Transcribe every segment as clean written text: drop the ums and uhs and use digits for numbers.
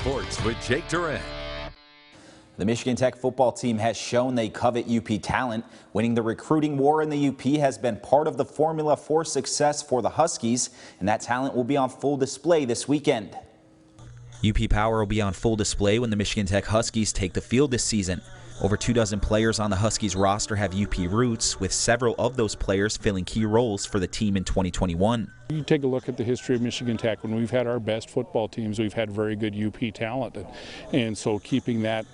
Sports with Jake Durant. The Michigan Tech football team has shown they covet UP talent. Winning the recruiting war in the UP has been part of the formula for success for the Huskies, and that talent will be on full display this weekend. UP power will be on full display when the Michigan Tech Huskies take the field this season. Over 24 players on the Huskies roster have UP roots, with several of those players filling key roles for the team in 2021. You take a look at the history of Michigan Tech. When we've had our best football teams, we've had very good UP talent, and so keeping that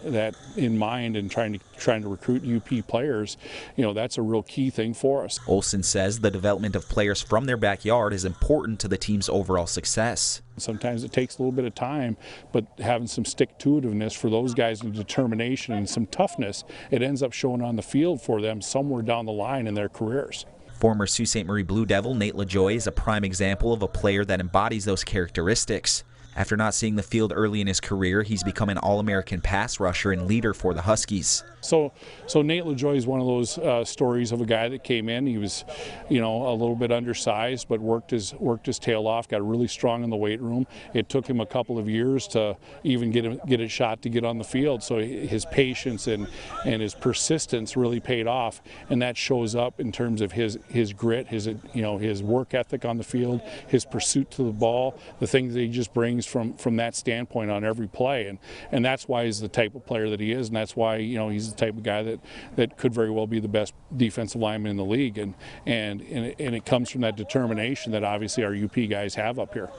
in mind and trying to recruit UP players, that's a real key thing for us. Olson says the development of players from their backyard is important to the team's overall success. Sometimes it takes a little bit of time, but having some stick-to-itiveness for those guys and determination and some toughness, it ends up showing on the field for them somewhere down the line in their careers. Former Sault Ste. Marie Blue Devil Nate LaJoie is a prime example of a player that embodies those characteristics. After not seeing the field early in his career, he's become an All-American pass rusher and leader for the Huskies. So Nate LaJoie is one of those stories of a guy that came in. He was, a little bit undersized, but worked his tail off. Got really strong in the weight room. It took him a couple of years to even get a shot to get on the field. So his patience and his persistence really paid off, and that shows up in terms of his grit, his work ethic on the field, his pursuit to the ball, the things that he just brings from that standpoint on every play, and that's why he's the type of player that he is, and that's why he's the type of guy that could very well be the best defensive lineman in the league, and it comes from that determination that obviously our UP guys have up here.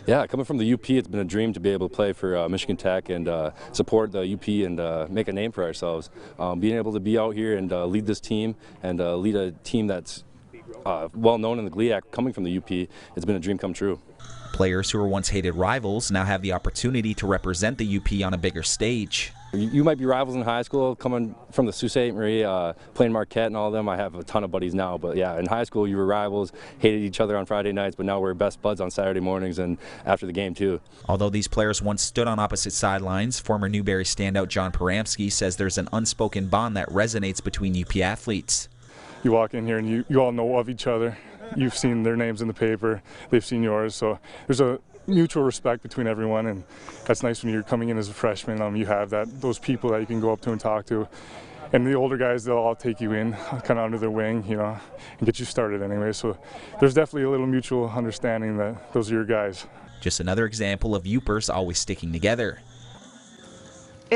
Yeah, coming from the UP, it's been a dream to be able to play for Michigan Tech and support the UP and make a name for ourselves. Being able to be out here and lead this team and lead a team that's well known in the GLIAC coming from the UP, it's been a dream come true. Players who were once hated rivals now have the opportunity to represent the UP on a bigger stage. You might be rivals in high school, coming from the Sault Ste. Marie, playing Marquette and all of them. I have a ton of buddies now, but yeah, in high school you were rivals, hated each other on Friday nights, but now we're best buds on Saturday mornings and after the game too. Although these players once stood on opposite sidelines, former Newberry standout John Paramsky says there's an unspoken bond that resonates between UP athletes. You walk in here and you all know of each other. You've seen their names in the paper, they've seen yours, so there's a mutual respect between everyone, and that's nice when you're coming in as a freshman. You have those people that you can go up to and talk to, and the older guys, they'll all take you in kind of under their wing, and get you started anyway, so there's definitely a little mutual understanding that those are your guys. Just another example of Yoopers always sticking together.